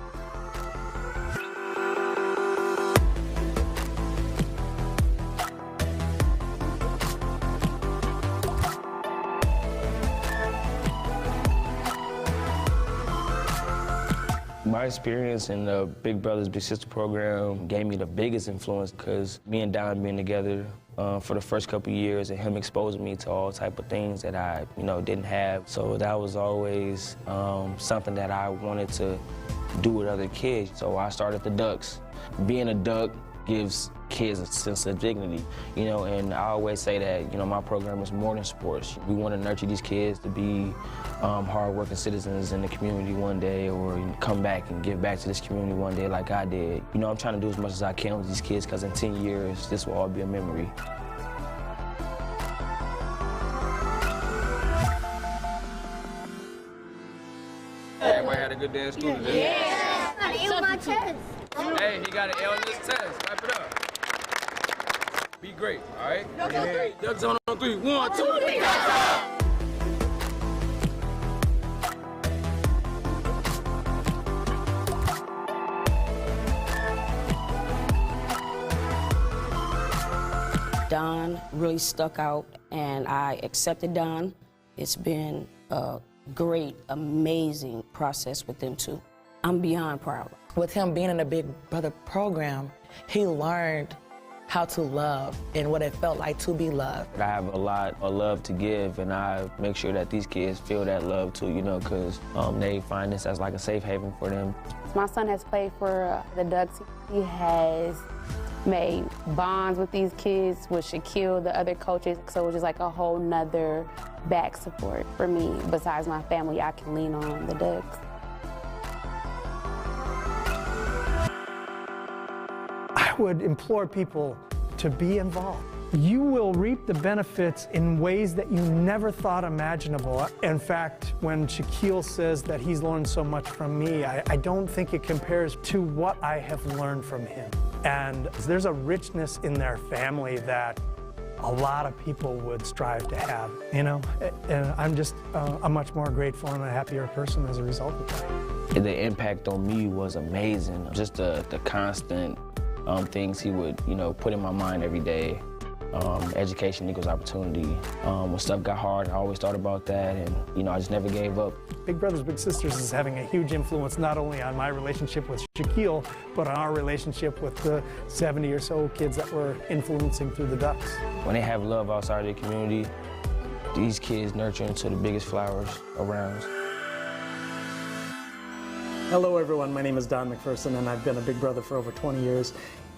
My experience in the Big Brothers Big Sister program gave me the biggest influence because me and Don being together for the first couple of years and him exposing me to all type of things that I, didn't have. So that was always something that I wanted to do with other kids. So I started the Ducks. Being a Duck gives kids a sense of dignity, and I always say that, my program is more than sports. We want to nurture these kids to be hard-working citizens in the community one day, or come back and give back to this community one day like I did. I'm trying to do as much as I can with these kids because in 10 years, this will all be a memory. Everybody had a good day in school today? Yeah. I got an L on my test. Hey, he got an L in his test. Clap it up. Be great, all right? Yeah. Ducks on 3. 1, 2, 3. Don really stuck out, and I accepted Don. It's been a great, amazing process with them too. I'm beyond proud. With him being in the Big Brother program, he learned how to love and what it felt like to be loved. I have a lot of love to give, and I make sure that these kids feel that love too, you know, because they find this as like a safe haven for them. My son has played for the Ducks. He has made bonds with these kids, with Shaquille, the other coaches, so it was just like a whole nother back support for me. Besides my family, I can lean on the Ducks. I would implore people to be involved. You will reap the benefits in ways that you never thought imaginable. In fact, when Shaquille says that he's learned so much from me, I don't think it compares to what I have learned from him. And there's a richness in their family that a lot of people would strive to have, you know? And I'm just a much more grateful and a happier person as a result of that. The impact on me was amazing. Just the constant things he would, you know, put in my mind every day. Education equals opportunity. When stuff got hard, I always thought about that, and you know, I just never gave up. Big Brothers Big Sisters is having a huge influence not only on my relationship with Shaquille, but on our relationship with the 70 or so kids that we're influencing through the Ducks. When they have love outside of the community, these kids nurture into the biggest flowers around. Hello everyone, my name is Don McPherson and I've been a Big Brother for over 20 years.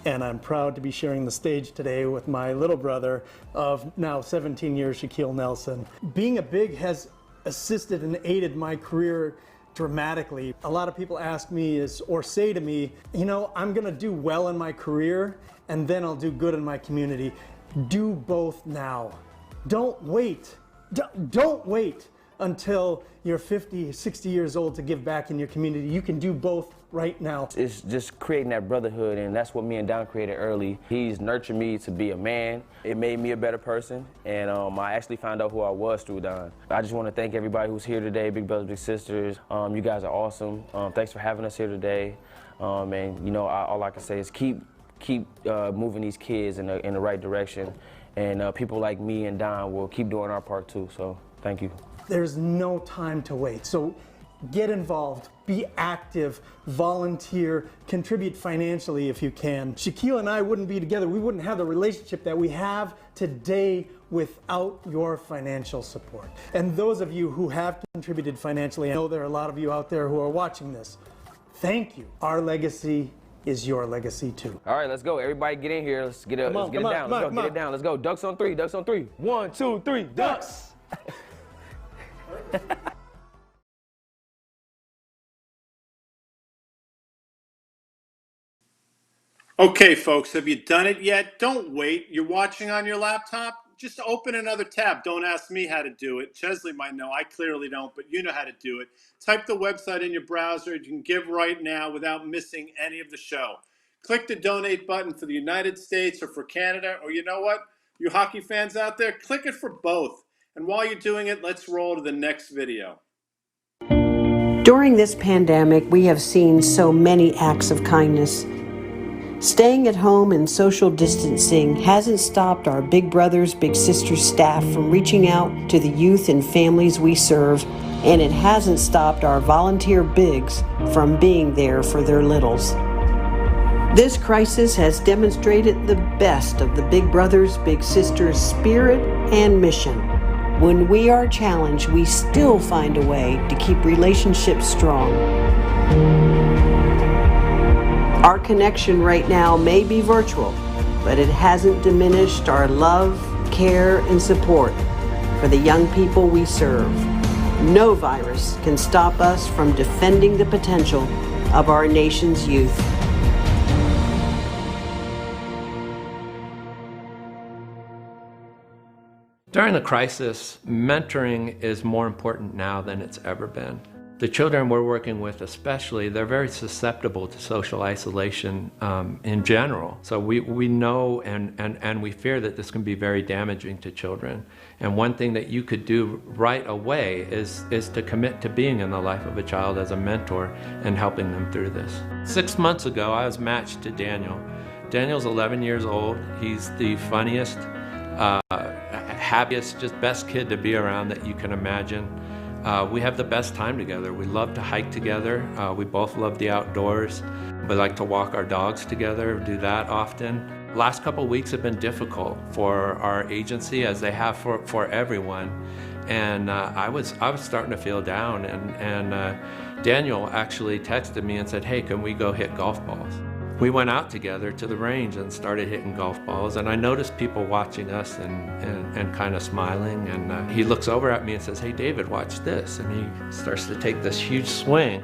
And I'm proud to be sharing the stage today with my little brother of now 17 years, Shaquille Nelson. Being a Big has assisted and aided my career dramatically. A lot of people ask me or say to me, you know, I'm gonna do well in my career and then I'll do good in my community. Do both now. Don't wait. Don't wait until you're 50, 60 years old to give back in your community. You can do both right now. It's just creating that brotherhood, and that's what me and Don created early. He's nurtured me to be a man. It made me a better person, and I actually found out who I was through Don. I just want to thank everybody who's here today, Big Brothers, Big Sisters. You guys are awesome. Thanks for having us here today. And you know, all I can say is keep moving these kids in the right direction, and people like me and Don will keep doing our part too. So thank you. There's no time to wait. So get involved, be active, volunteer, contribute financially if you can. Shaquille and I wouldn't be together. We wouldn't have the relationship that we have today without your financial support. And those of you who have contributed financially, I know there are a lot of you out there who are watching this. Thank you. Our legacy is your legacy too. All right, let's go. Everybody get in here. Let's get it down. Get it down. Let's go. Ducks on three. Ducks on three. 1, 2, 3. Ducks. Okay, folks, have you done it yet? Don't wait. You're watching on your laptop? Just open another tab. Don't ask me how to do it. Chesley might know. I clearly don't, but you know how to do it. Type the website in your browser. You can give right now without missing any of the show. Click the donate button for the United States or for Canada, or you know what? You hockey fans out there, click it for both. And while you're doing it, let's roll to the next video. During this pandemic, we have seen so many acts of kindness. Staying at home and social distancing hasn't stopped our Big Brothers Big Sisters staff from reaching out to the youth and families we serve, and it hasn't stopped our volunteer bigs from being there for their littles. This crisis has demonstrated the best of the Big Brothers Big Sisters spirit and mission. When we are challenged, we still find a way to keep relationships strong. Our connection right now may be virtual, but it hasn't diminished our love, care, and support for the young people we serve. No virus can stop us from defending the potential of our nation's youth. During the crisis, mentoring is more important now than it's ever been. The children we're working with especially, they're very susceptible to social isolation in general. So we know and we fear that this can be very damaging to children. And one thing that you could do right away is to commit to being in the life of a child as a mentor and helping them through this. 6 months ago, I was matched to Daniel. Daniel's 11 years old. He's the funniest, happiest, just best kid to be around that you can imagine. We have the best time together. We love to hike together. We both love the outdoors. We like to walk our dogs together, do that often. Last couple of weeks have been difficult for our agency, as they have for everyone. And I was starting to feel down, and Daniel actually texted me and said, hey, can we go hit golf balls? We went out together to the range and started hitting golf balls, and I noticed people watching us and kind of smiling, and he looks over at me and says, hey David, watch this, and he starts to take this huge swing,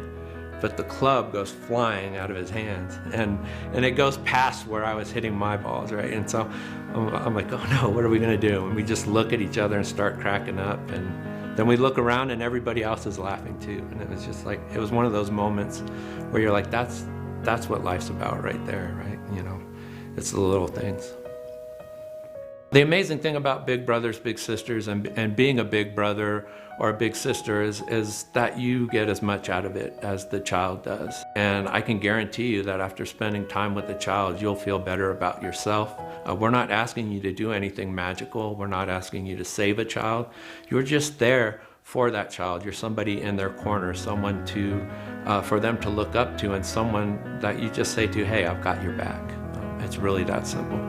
but the club goes flying out of his hands, and it goes past where I was hitting my balls, right? And so I'm like, oh no, what are we gonna do? And we just look at each other and start cracking up, and then we look around and everybody else is laughing too, and it was just like, it was one of those moments where you're like, that's what life's about right there, right? You know, it's the little things. The amazing thing about big brothers, big sisters, and being a big brother or a big sister is that you get as much out of it as the child does. And I can guarantee you that after spending time with the child, you'll feel better about yourself. We're not asking you to do anything magical. We're not asking you to save a child. You're just there for that child. You're somebody in their corner, someone for them to look up to, and someone that you just say to, hey, I've got your back. It's really that simple.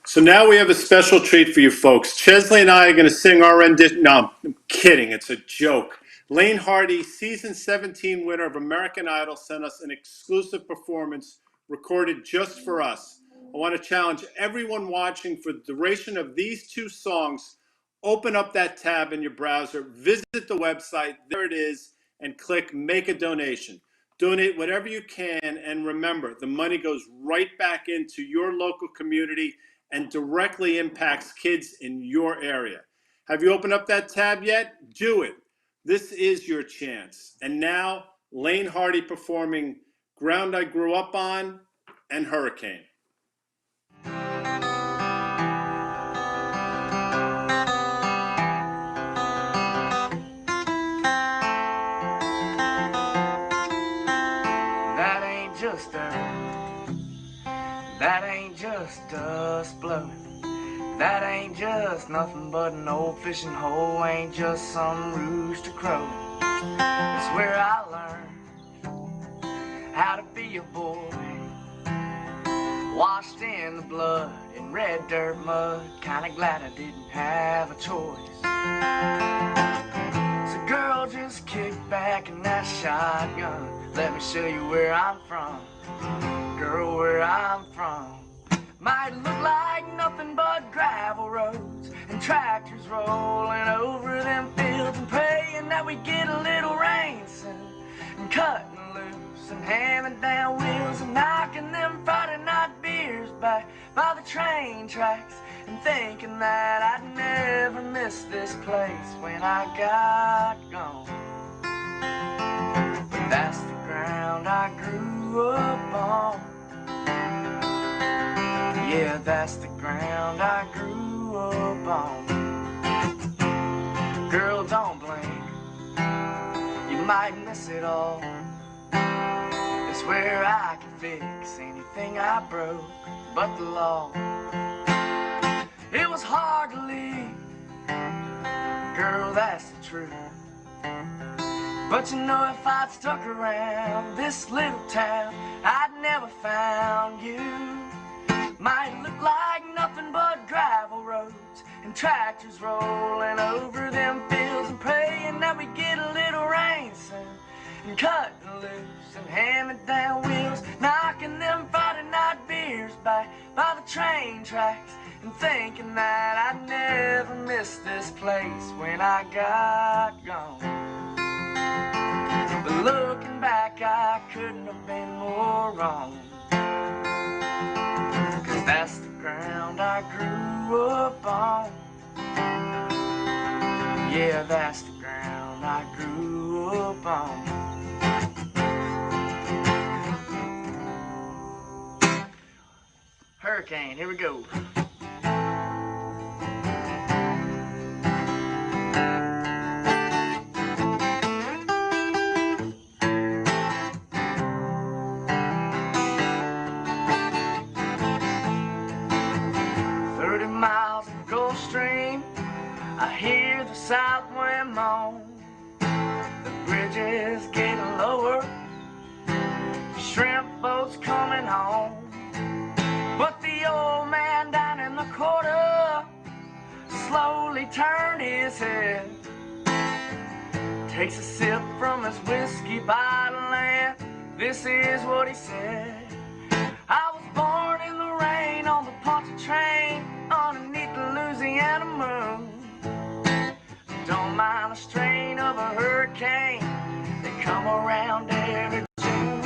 So now we have a special treat for you folks. Chesley and I are going to sing our rendition. No, I'm kidding. It's a joke. Lane Hardy, season 17 winner of American Idol, sent us an exclusive performance recorded just for us. I want to challenge everyone watching, for the duration of these two songs, open up that tab in your browser, visit the website, there it is, and click Make a Donation. Donate whatever you can, and remember, the money goes right back into your local community and directly impacts kids in your area. Have you opened up that tab yet? Do it. This is your chance. And now, Lane Hardy performing Ground I Grew Up On and Hurricane. That ain't just dust blowing. That ain't just nothing but an old fishing hole. Ain't just some rooster crowing. It's where I learned how to be a boy, washed in the blood in red dirt mud. Kinda glad I didn't have a choice. So girl, just kick back in that shotgun. Let me show you where I'm from. Girl, where I'm from might look like nothing but gravel roads and tractors rolling over them fields and praying that we get a little rain soon, and cutting loose and hammering down wheels and knocking them Friday night beers back by the train tracks, and thinking that I'd never miss this place when I got gone. But that's the ground I grew up on. Yeah, that's the ground I grew up on. Girl, don't blink, you might miss it all. It's where I can fix anything I broke but the law. It was hard to leave, girl, that's the truth. But you know, if I'd stuck around this little town, I'd never found you. Might look like nothing but gravel roads and tractors rolling over them fields and praying that we get a little rain soon, and cutting loose and hammering down wheels, knocking them Friday night beers back by the train tracks, and thinking that I'd never miss this place when I got gone. But looking back, I couldn't have been more wrong. That's the ground I grew up on. Yeah, that's the ground I grew up on. Hurricane, here we go. I hear the south wind moan, the bridge is getting lower, shrimp boats coming home. But the old man down in the corner slowly turned his head, takes a sip from his whiskey bottle, and this is what he said. I was born in the rain on the Poncha train underneath the Louisiana moon. Don't mind the strain of a hurricane, they come around every June.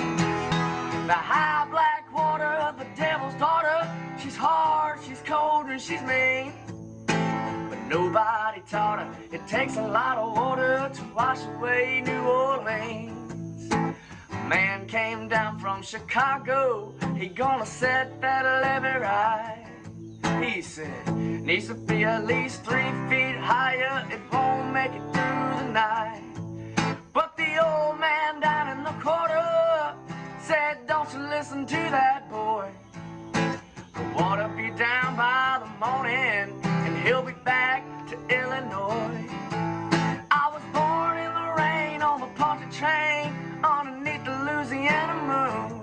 The high black water, the devil's daughter, she's hard, she's cold, and she's mean. But nobody taught her it takes a lot of water to wash away New Orleans. A man came down from Chicago, he gonna set that levee right. He said, needs to be at least 3 feet higher, it won't make it through the night. But the old man down in the corner said, don't you listen to that boy. The water be down by the morning, and he'll be back to Illinois. I was born in the rain on the Poncha train underneath the Louisiana moon.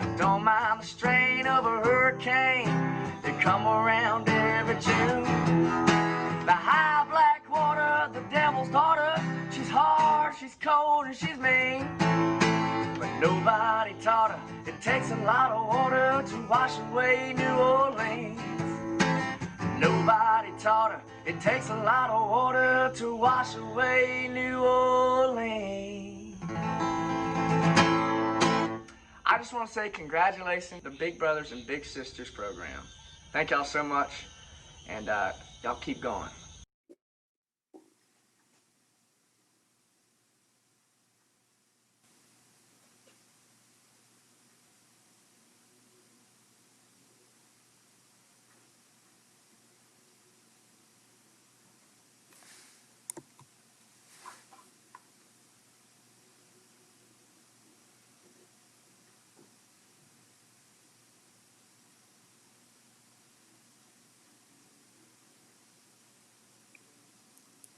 I don't mind the strain of a hurricane, they come around every June. The high black water, the devil's daughter, she's hard, she's cold, and she's mean. But nobody taught her it takes a lot of water to wash away New Orleans. Nobody taught her it takes a lot of water to wash away New Orleans. I just want to say congratulations to the Big Brothers and Big Sisters program. Thank y'all so much, and y'all keep going.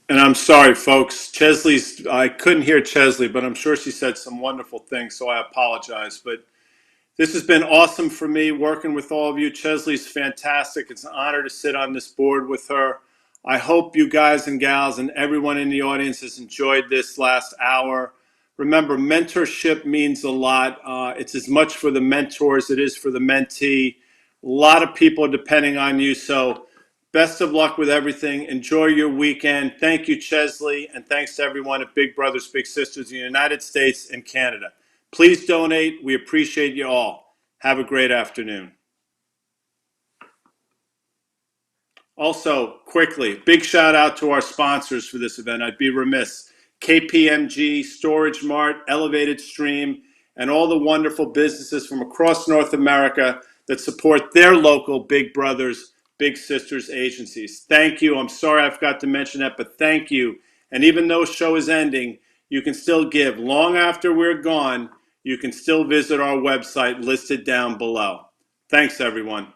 And I'm sorry, folks. I couldn't hear Chesley, but I'm sure she said some wonderful things, so I apologize. But this has been awesome for me working with all of you. Chesley's fantastic. It's an honor to sit on this board with her. I hope you guys and gals and everyone in the audience has enjoyed this last hour. Remember, mentorship means a lot. It's as much for the mentor as it is for the mentee. A lot of people are depending on you, so best of luck with everything. Enjoy your weekend. Thank you, Chesley, and thanks to everyone at Big Brothers Big Sisters in the United States and Canada. Please donate. We appreciate you all. Have a great afternoon. Also, quickly, big shout out to our sponsors for this event. I'd be remiss. KPMG, Storage Mart, Elevated Stream, and all the wonderful businesses from across North America that support their local Big Brothers, Big Sisters agencies. Thank you. I'm sorry I forgot to mention that, but thank you. And even though the show is ending, you can still give. Long after we're gone, you can still visit our website listed down below. Thanks, everyone.